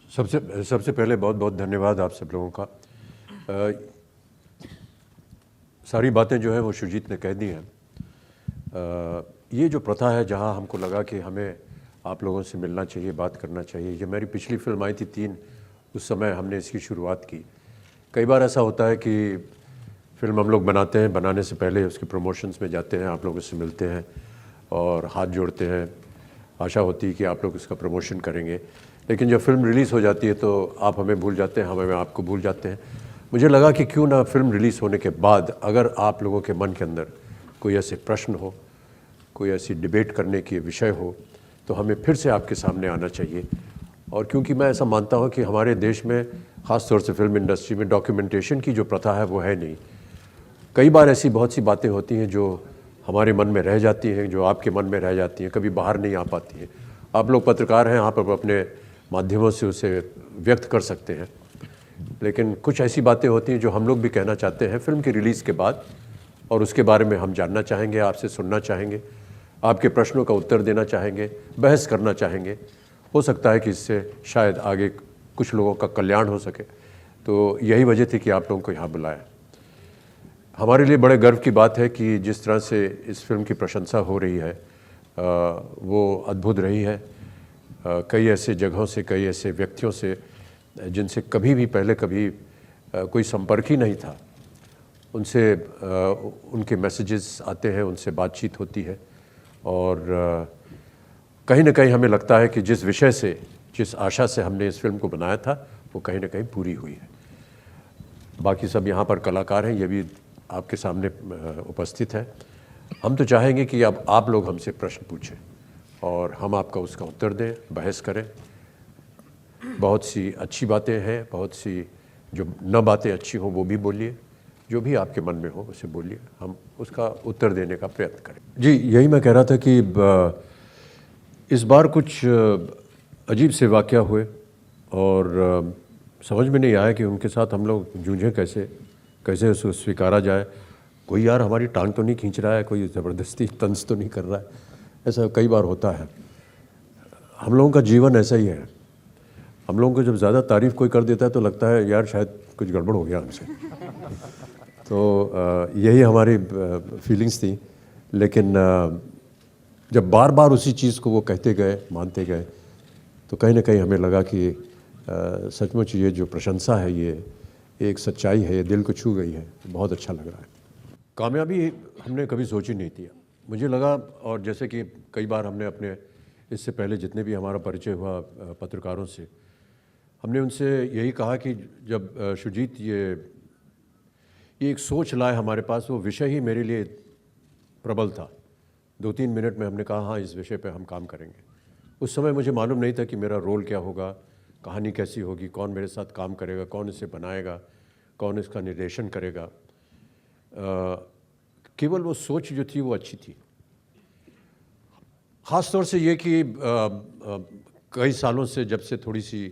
सबसे सबसे पहले बहुत बहुत धन्यवाद आप सब लोगों का। सारी बातें जो है वो शुरजीत ने कह दी हैं। ये जो प्रथा है, जहाँ हमको लगा कि हमें आप लोगों से मिलना चाहिए, बात करना चाहिए, ये मेरी पिछली फिल्म आई थी 3, उस समय हमने इसकी शुरुआत की। कई बार ऐसा होता है कि फिल्म हम लोग बनाते हैं, बनाने से पहले उसके प्रमोशंस में जाते हैं, आप लोगों से मिलते हैं और हाथ जोड़ते हैं, आशा होती है कि आप लोग इसका प्रमोशन करेंगे। लेकिन जब फिल्म रिलीज़ हो जाती है तो आप हमें भूल जाते हैं, हमें आपको भूल जाते हैं। मुझे लगा कि क्यों ना फिल्म रिलीज़ होने के बाद अगर आप लोगों के मन के अंदर कोई ऐसे प्रश्न हो, कोई ऐसी डिबेट करने की विषय हो, तो हमें फिर से आपके सामने आना चाहिए। और क्योंकि मैं ऐसा मानता हूँ कि हमारे देश में, ख़ास तौर से फिल्म इंडस्ट्री में, डॉक्यूमेंटेशन की जो प्रथा है वो है नहीं। कई बार ऐसी बहुत सी बातें होती हैं जो हमारे मन में रह जाती हैं, जो आपके मन में रह जाती हैं, कभी बाहर नहीं आ पाती हैं। आप लोग पत्रकार हैं, आप अपने माध्यमों से उसे व्यक्त कर सकते हैं, लेकिन कुछ ऐसी बातें होती हैं जो हम लोग भी कहना चाहते हैं फिल्म की रिलीज़ के बाद, और उसके बारे में हम जानना चाहेंगे, आपसे सुनना चाहेंगे, आपके प्रश्नों का उत्तर देना चाहेंगे, बहस करना चाहेंगे। हो सकता है कि इससे शायद आगे कुछ लोगों का कल्याण हो सके। तो यही वजह थी कि आप लोगों को यहाँ बुलाया। हमारे लिए बड़े गर्व की बात है कि जिस तरह से इस फिल्म की प्रशंसा हो रही है वो अद्भुत रही है। कई ऐसे जगहों से, कई ऐसे व्यक्तियों से जिनसे कभी भी पहले कभी कोई संपर्क ही नहीं था, उनसे उनके मैसेजेस आते हैं, उनसे बातचीत होती है, और कहीं ना कहीं हमें लगता है कि जिस विषय से, जिस आशा से हमने इस फिल्म को बनाया था, वो कहीं ना कहीं पूरी हुई है। बाकी सब यहाँ पर कलाकार हैं, ये भी आपके सामने उपस्थित है। हम तो चाहेंगे कि अब आप लोग हमसे प्रश्न पूछें और हम आपका उसका उत्तर दें, बहस करें। बहुत सी अच्छी बातें हैं, बहुत सी जो न बातें अच्छी हों वो भी बोलिए, जो भी आपके मन में हो उसे बोलिए, हम उसका उत्तर देने का प्रयत्न करें। जी, यही मैं कह रहा था कि इस बार कुछ अजीब से वाक़या हुए और समझ में नहीं आया कि उनके साथ हम लोग जूझें कैसे, कैसे उसको स्वीकारा जाए। कोई यार हमारी टांग तो नहीं खींच रहा है, कोई ज़बरदस्ती तंज तो नहीं कर रहा है। ऐसा कई बार होता है। हम लोगों का जीवन ऐसा ही है। हम लोगों को जब ज़्यादा तारीफ़ कोई कर देता है तो लगता है यार शायद कुछ गड़बड़ हो गया हमसे। तो यही हमारी फीलिंग्स थी। लेकिन जब बार बार उसी चीज़ को वो कहते गए, मानते गए, तो कहीं ना कहीं हमें लगा कि सचमुच ये जो प्रशंसा है, ये एक सच्चाई है, ये दिल को छू गई है। बहुत अच्छा लग रहा है। कामयाबी हमने कभी सोची नहीं थी। मुझे लगा, और जैसे कि कई बार हमने अपने इससे पहले जितने भी हमारा परिचय हुआ पत्रकारों से, हमने उनसे यही कहा कि जब शुरजीत ये एक सोच लाए हमारे पास, वो विषय ही मेरे लिए प्रबल था। 2-3 मिनट में हमने कहा हाँ, इस विषय पे हम काम करेंगे। उस समय मुझे मालूम नहीं था कि मेरा रोल क्या होगा, कहानी कैसी होगी, कौन मेरे साथ काम करेगा, कौन इसे बनाएगा, कौन इसका निर्देशन करेगा। केवल वो सोच जो थी वो अच्छी थी। ख़ास तौर से ये कि कई सालों से, जब से थोड़ी सी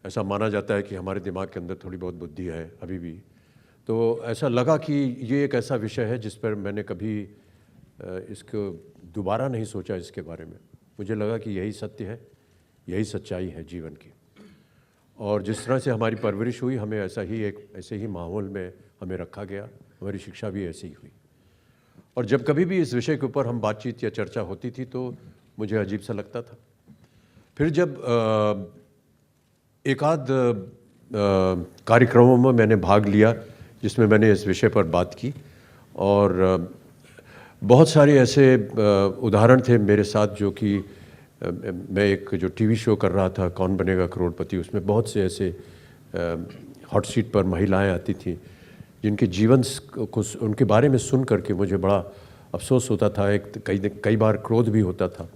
ऐसा माना जाता है कि हमारे दिमाग के अंदर थोड़ी बहुत बुद्धि है अभी भी, तो ऐसा लगा कि ये एक ऐसा विषय है जिस पर मैंने कभी इसको दोबारा नहीं सोचा इसके बारे में। मुझे लगा कि यही सत्य है, यही सच्चाई है जीवन की। और जिस तरह से हमारी परवरिश हुई, हमें ऐसे ही माहौल में हमें रखा गया, हमारी शिक्षा भी ऐसी ही हुई। और जब कभी भी इस विषय के ऊपर हम बातचीत या चर्चा होती थी तो मुझे अजीब सा लगता था। फिर जब एक आध कार्यक्रमों में मैंने भाग लिया जिसमें मैंने इस विषय पर बात की, और बहुत सारे ऐसे उदाहरण थे मेरे साथ, जो कि मैं एक जो टीवी शो कर रहा था, कौन बनेगा करोड़पति, उसमें बहुत से ऐसे हॉट सीट पर महिलाएं आती थीं जिनके जीवन को, उनके बारे में सुन करके मुझे बड़ा अफसोस होता था, कई बार क्रोध भी होता था।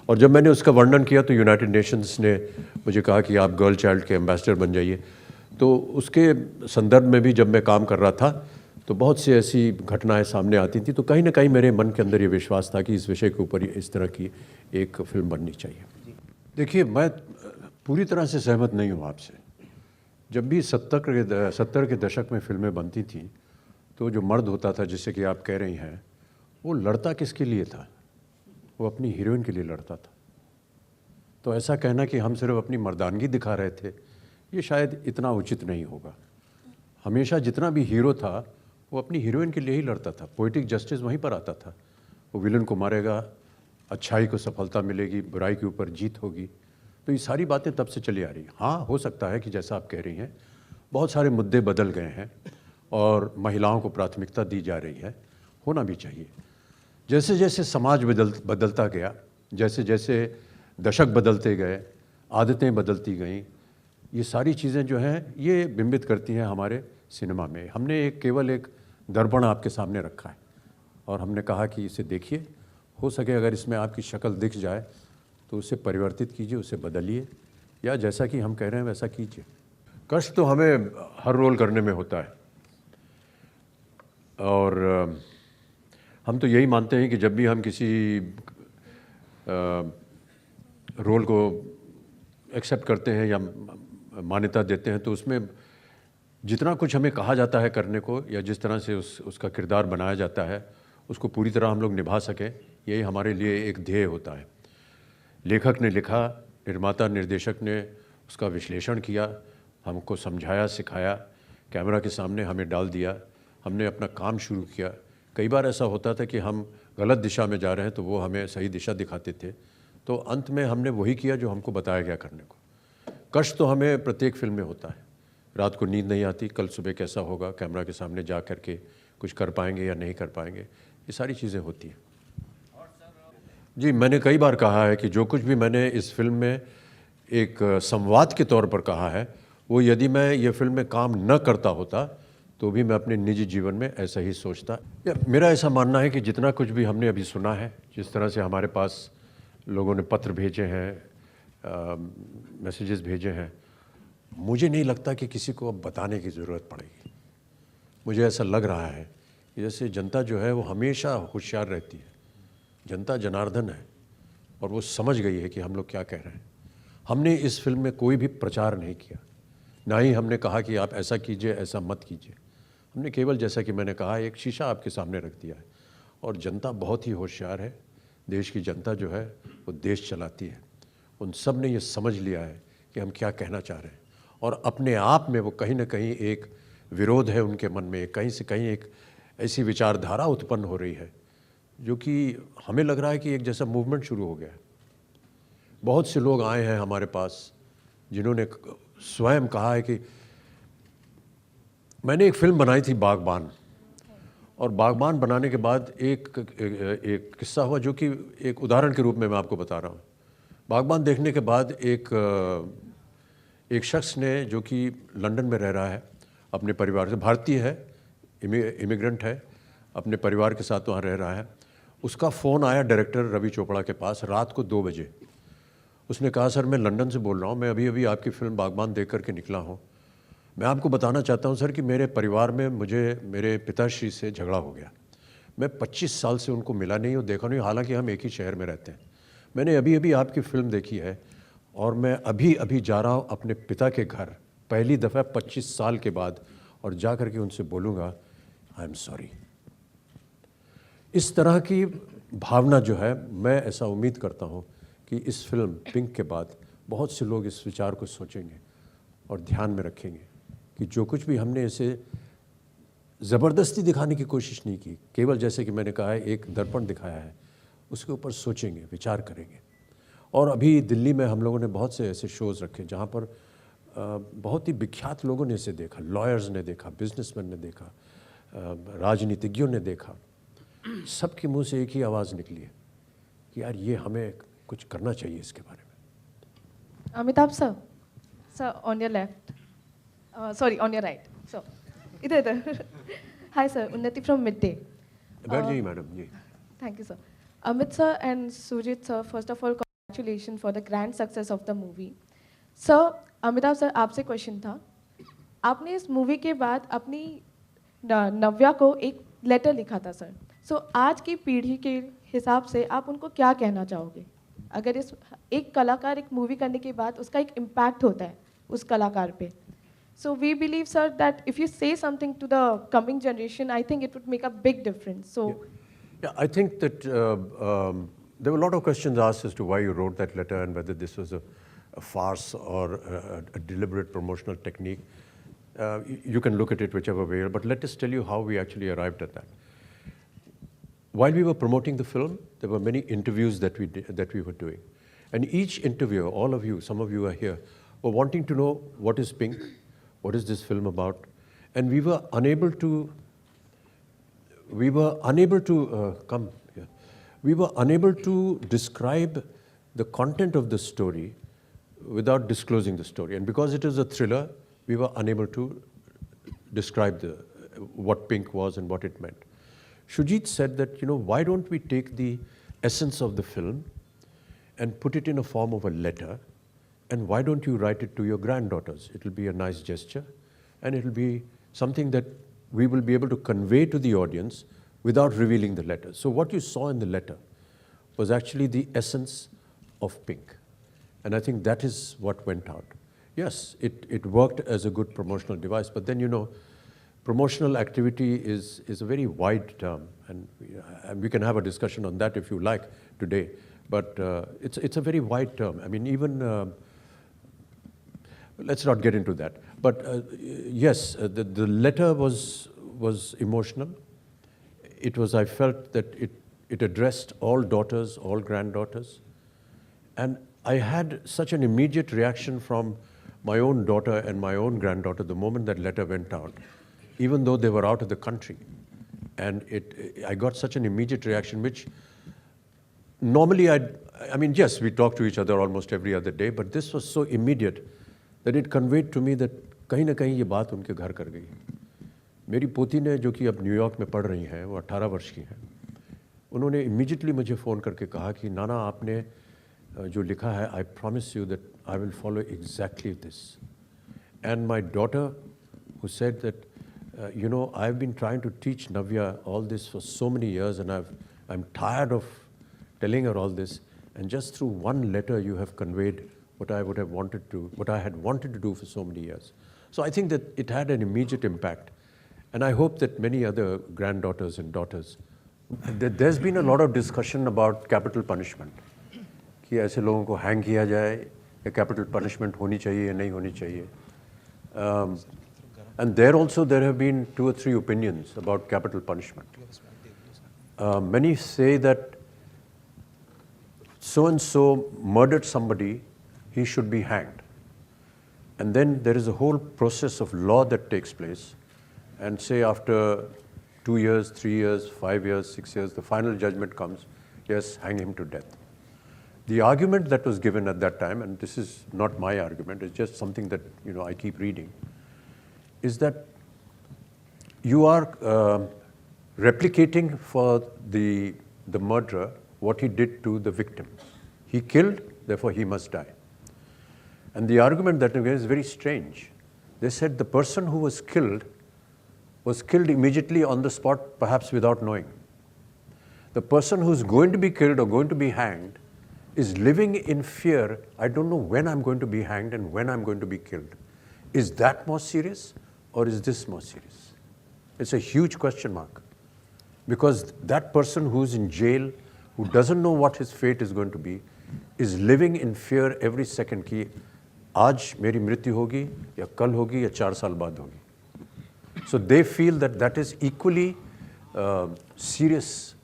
और जब मैंने उसका वर्णन किया तो यूनाइटेड नेशंस ने मुझे कहा कि आप गर्ल चाइल्ड के एम्बेसडर बन जाइए। तो उसके संदर्भ में भी जब मैं काम कर रहा था तो बहुत सी ऐसी घटनाएं सामने आती थी। तो कहीं ना कहीं मेरे मन के अंदर ये विश्वास था कि इस विषय के ऊपर इस तरह की एक फिल्म बननी चाहिए। देखिए, मैं पूरी तरह से सहमत नहीं हूँ आपसे। जब भी 70 के दशक में फिल्में बनती थी तो जो मर्द होता था, जिससे कि आप कह रही हैं, वो लड़ता किसके लिए था? वो अपनी हीरोइन के लिए लड़ता था। तो ऐसा कहना कि हम सिर्फ अपनी मर्दानगी दिखा रहे थे, ये शायद इतना उचित नहीं होगा। हमेशा जितना भी हीरो था वो अपनी हीरोइन के लिए ही लड़ता था, पोइटिक जस्टिस वहीं पर आता था। वो विलन को मारेगा, अच्छाई को सफलता मिलेगी, बुराई के ऊपर जीत होगी। तो ये सारी बातें तब से चली आ रही हैं। हाँ, हो सकता है कि जैसा आप कह रही हैं बहुत सारे मुद्दे बदल गए हैं और महिलाओं को प्राथमिकता दी जा रही है, होना भी चाहिए। जैसे जैसे समाज बदलता गया, जैसे जैसे दशक बदलते गए, आदतें बदलती गईं, ये सारी चीज़ें जो हैं ये बिंबित करती हैं हमारे सिनेमा में। हमने केवल एक दर्पण आपके सामने रखा है और हमने कहा कि इसे देखिए, हो सके अगर इसमें आपकी शक्ल दिख जाए तो उसे परिवर्तित कीजिए, उसे बदलिए, या जैसा कि हम कह रहे हैं वैसा कीजिए। कष्ट तो हमें हर रोल करने में होता है और हम तो यही मानते हैं कि जब भी हम किसी रोल को एक्सेप्ट करते हैं या मान्यता देते हैं तो उसमें जितना कुछ हमें कहा जाता है करने को या जिस तरह से उसका किरदार बनाया जाता है उसको पूरी तरह हम लोग निभा सकें, यही हमारे लिए एक ध्येय होता है। लेखक ने लिखा, निर्माता निर्देशक ने उसका विश्लेषण किया, हमको समझाया, सिखाया, कैमरा के सामने हमें डाल दिया, हमने अपना काम शुरू किया। कई बार ऐसा होता था कि हम गलत दिशा में जा रहे हैं तो वो हमें सही दिशा दिखाते थे, तो अंत में हमने वही किया जो हमको बताया गया करने को। कष्ट तो हमें प्रत्येक फिल्म में होता है, रात को नींद नहीं आती, कल सुबह कैसा होगा, कैमरा के सामने जा कर के कुछ कर पाएंगे या नहीं कर पाएंगे, ये सारी चीज़ें होती हैं। जी, मैंने कई बार कहा है कि जो कुछ भी मैंने इस फिल्म में एक संवाद के तौर पर कहा है, वो यदि मैं ये फिल्म में काम न करता होता तो भी मैं अपने निजी जीवन में ऐसा ही सोचता। मेरा ऐसा मानना है कि जितना कुछ भी हमने अभी सुना है, जिस तरह से हमारे पास लोगों ने पत्र भेजे हैं, मैसेजेस भेजे हैं, मुझे नहीं लगता कि किसी को अब बताने की ज़रूरत पड़ेगी। मुझे ऐसा लग रहा है कि जैसे जनता जो है वो हमेशा होशियार रहती है, जनता जनार्दन है और वो समझ गई है कि हम लोग क्या कह रहे हैं। हमने इस फिल्म में कोई भी प्रचार नहीं किया, ना ही हमने कहा कि आप ऐसा कीजिए, ऐसा मत कीजिए। हमने केवल, जैसा कि मैंने कहा, एक शीशा आपके सामने रख दिया है और जनता बहुत ही होशियार है। देश की जनता जो है वो देश चलाती है। उन सब ने ये समझ लिया है कि हम क्या कहना चाह रहे हैं और अपने आप में वो कहीं ना कहीं एक विरोध है उनके मन में, कहीं से कहीं एक ऐसी विचारधारा उत्पन्न हो रही है जो कि हमें लग रहा है कि एक जैसा मूवमेंट शुरू हो गया है। बहुत से लोग आए हैं हमारे पास जिन्होंने स्वयं कहा है कि मैंने एक फिल्म बनाई थी बागबान, और बागबान बनाने के बाद एक किस्सा हुआ जो कि एक उदाहरण के रूप में मैं आपको बता रहा हूँ। बागबान देखने के बाद एक शख्स ने, जो कि लंदन में रह रहा है अपने परिवार से, भारतीय है, इमिग्रेंट है, अपने परिवार के साथ वहाँ रह रहा है, उसका फ़ोन आया डायरेक्टर रवि चोपड़ा के पास रात को 2 बजे। उसने कहा, सर मैं लंदन से बोल रहा हूँ, मैं अभी अभी आपकी फ़िल्म बागबान देख करके निकला हूँ। मैं आपको बताना चाहता हूँ सर कि मेरे परिवार में मेरे पिताश्री से झगड़ा हो गया। मैं 25 साल से उनको मिला नहीं और देखा नहीं, हालांकि हम एक ही शहर में रहते हैं। मैंने अभी अभी आपकी फ़िल्म देखी है और मैं अभी अभी जा रहा हूँ अपने पिता के घर, पहली दफ़ा 25 साल के बाद, और जा कर के उनसे बोलूँगा आई एम सॉरी। इस तरह की भावना जो है, मैं ऐसा उम्मीद करता हूँ कि इस फिल्म पिंक के बाद बहुत से लोग इस विचार को सोचेंगे और ध्यान में रखेंगे कि जो कुछ भी हमने इसे ज़बरदस्ती दिखाने की कोशिश नहीं की, केवल जैसे कि मैंने कहा है एक दर्पण दिखाया है, उसके ऊपर सोचेंगे, विचार करेंगे। और अभी दिल्ली में हम लोगों ने बहुत से ऐसे शोज़ रखे जहाँ पर बहुत ही विख्यात लोगों ने इसे देखा, लॉयर्स ने देखा, बिजनेसमैन ने देखा, राजनीतिज्ञों ने देखा। सबके मुंह से एक ही आवाज़ निकली है कि यार ये हमें कुछ करना चाहिए इसके बारे में। Amitabh sir, on your left, sorry on your right, so इधर इधर। Hi sir, Unnati from mid day. बैठ जाइए madam ji. Thank you, sir. Amit sir and Sujit sir, first of all, congratulations for the grand success of the movie. Sir, Amitabh sir, आपसे question था। आपने इस movie के बाद अपनी नव्या को एक लेटर लिखा था सर। सो आज की पीढ़ी के हिसाब से आप उनको क्या कहना चाहोगे? अगर एक कलाकार एक मूवी करने के बाद उसका एक इम्पैक्ट होता है उस कलाकार पे। So we believe, sir, that if you say something to the coming generation, I think it would make a big difference. So. Yeah, I think that there were a lot of questions asked as to why you wrote that letter and whether this was a farce or a deliberate promotional technique. You can look at it whichever way, but let us tell you how we actually arrived at that. While we were promoting the film, there were many interviews that we were doing. And each interviewer, all of you, some of you are here, were wanting to know what is Pink, what is this film about, and we were unable to describe the content of the story without disclosing the story. And because it is a thriller, we were unable to describe what Pink was and what it meant. Shujit said that, why don't we take the essence of the film and put it in a form of a letter, and why don't you write it to your granddaughters? It'll be a nice gesture, and it'll be something that we will be able to convey to the audience without revealing the letter. So what you saw in the letter was actually the essence of Pink. And I think that is what went out. Yes, it worked as a good promotional device, but then, promotional activity is a very wide term, and we can have a discussion on that if you like today. But it's a very wide term. I mean, even let's not get into that. But yes, the letter was emotional. It was, I felt that it addressed all daughters, all granddaughters, and I had such an immediate reaction from my own daughter and my own granddaughter the moment that letter went out, even though they were out of the country. And I got such an immediate reaction, which normally I mean, yes, we talk to each other almost every other day, but this was so immediate that it conveyed to me that कहीं ना कहीं ये बात उनके घर कर गई. मेरी पोती ने, जो कि अब न्यूयॉर्क में पढ़ रही हैं, वो 18 वर्ष की हैं, उन्होंने इमीडिएटली मुझे फ़ोन करके कहा कि नाना आपने जो लिखा है, I promise you that I will follow exactly this. And my daughter, who said that, I've been trying to teach Navya all this for so many years, and I'm tired of telling her all this, and just through one letter you have conveyed what I had wanted to do for so many years. So I think that it had an immediate impact, and I hope that many other granddaughters and daughters. There's been a lot of discussion about capital punishment. कि ऐसे लोगों को hang किया जाए या capital punishment होनी चाहिए या नहीं होनी चाहिए. And there also there have been 2 or 3 opinions about capital punishment. Many say that so-and-so murdered somebody, he should be hanged. And then there is a whole process of law that takes place, and say after 2 years, 3 years, 5 years, 6 years, the final judgment comes, yes, hang him to death. The argument that was given at that time, and this is not my argument, it's just something that I keep reading, is that you are replicating for the murderer what he did to the victim. He killed, therefore he must die. And the argument that again is very strange. They said the person who was killed immediately on the spot, perhaps without knowing. The person who's going to be killed or going to be hanged is living in fear. I don't know when I'm going to be hanged and when I'm going to be killed. Is that more serious, or is this more serious? It's a huge question mark. Because that person who's in jail, who doesn't know what his fate is going to be, is living in fear every second कि आज मेरी मृत्यु होगी या कल होगी या 4 साल बाद होगी. So they feel that is equally serious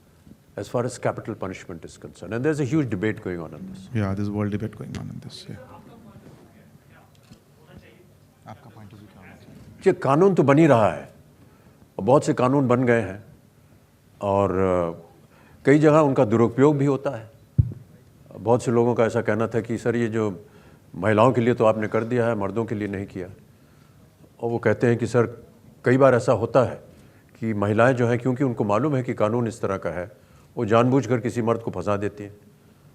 as far as capital punishment is concerned. And there's a huge debate going on this. Yeah, there's a world debate going on in this. Yeah. आपका point of view क्या होना चाहिए? ये कानून तो बन ही रहा है, और बहुत से कानून बन गए हैं, और कई जगह उनका दुरुपयोग भी होता है. बहुत से लोगों का ऐसा कहना था कि सर ये जो महिलाओं के लिए तो आपने कर दिया है, मर्दों के लिए नहीं किया. और वो कहते हैं कि सर कई बार ऐसा होता है कि महिलाएं जो हैं, क्योंकि उनको मालूम है कि कानून इस तरह का है, वो जानबूझकर किसी मर्द को फंसा देती हैं.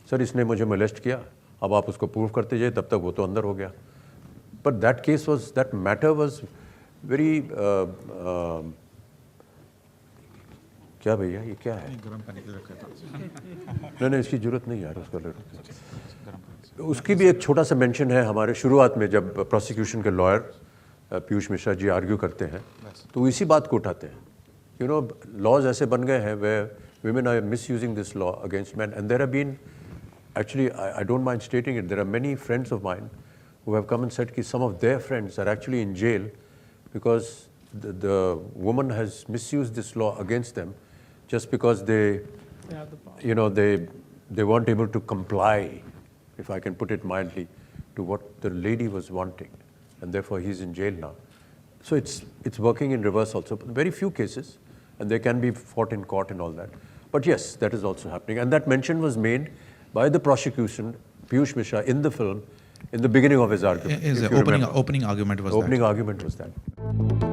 सर इसने मुझे मोलेस्ट किया, अब आप उसको प्रूव करते जाइए, तब तक वो तो अंदर हो गया. But that matter was very क्या भैया ये क्या है? गरम पानी के लिए रखा था. नहीं इसकी जरूरत नहीं यार उसका. उसकी भी एक छोटा सा मेंशन है हमारे शुरुआत में, जब प्रोसिक्यूशन के लॉयर पीयूष मिश्रा जी आर्ग्यू करते हैं तो इसी बात को उठाते हैं. लॉज ऐसे बन गए हैं वे women are misusing this law against men. And there have been, actually, I don't mind stating it, there are many friends of mine who have come and said that some of their friends are actually in jail because the woman has misused this law against them just because they have the power. you know, they weren't able to comply, if I can put it mildly, to what the lady was wanting, and therefore he's in jail now. So it's working in reverse also. Very few cases, and they can be fought in court and all that. But yes, that is also happening, and that mention was made by the prosecution, Piyush Mishra, in the film, in the beginning of his argument. His if you opening remember. opening argument was Opening that. argument was that.